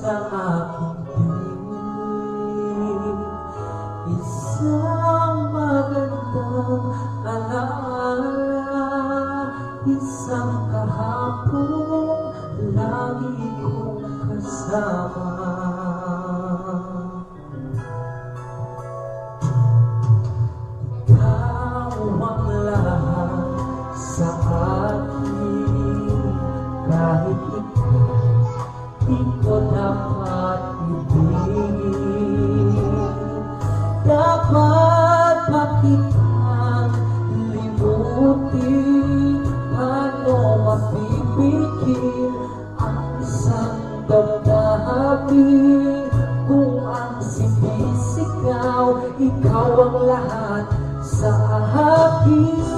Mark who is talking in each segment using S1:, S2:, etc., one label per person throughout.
S1: sa aking piling. Isang magandang alaala, isang kahapon lagi kong kasama. Ikaw ang lahat sa akin, kahit ikaw di ko dapat ibigin. Dapat ba kitang limutin? Paano mapipigil ang isang damdamin kung ang sinisigaw ikaw ang lahat sa akin?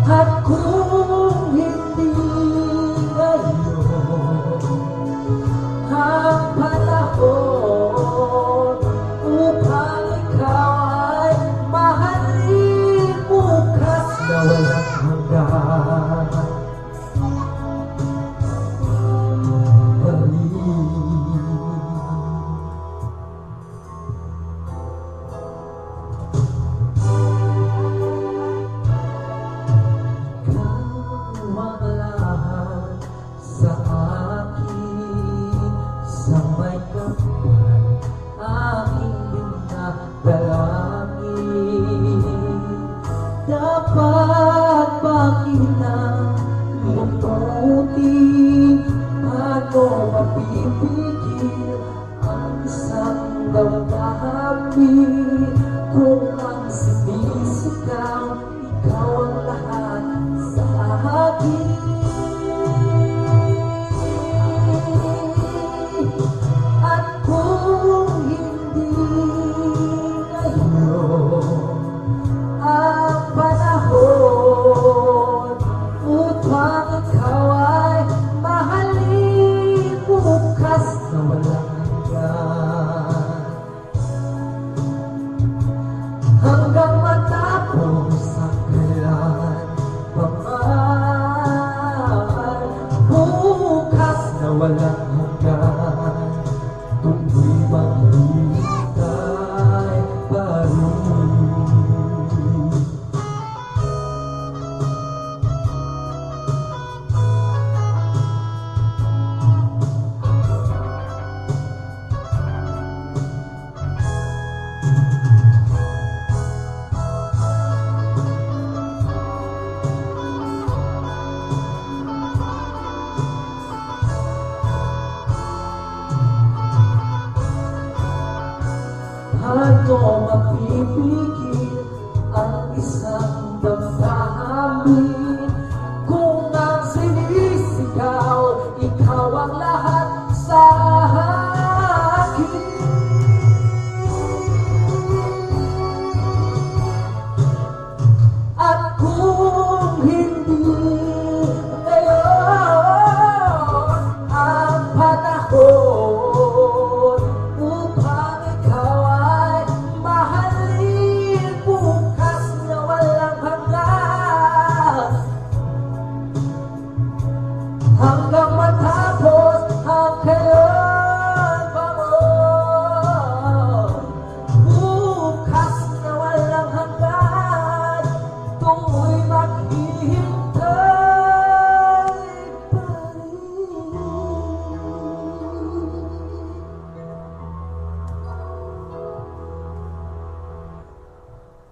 S1: At kung hindi ngayon ang panahon upang ikaw ay mahalin, bukas na walang hanggan, sa akin, sa may kapal, aking dinadalangin. Dapat ba kitang lumutin? Paano mapipigil ang isang damdamin kung ang sinisigaw ikaw ang lahat sa akin? Hanggang matapos ang kailanman, bukas na walang hanggan, tuloy maghihintay pa rin. Paano mapipigil ang isang damdamin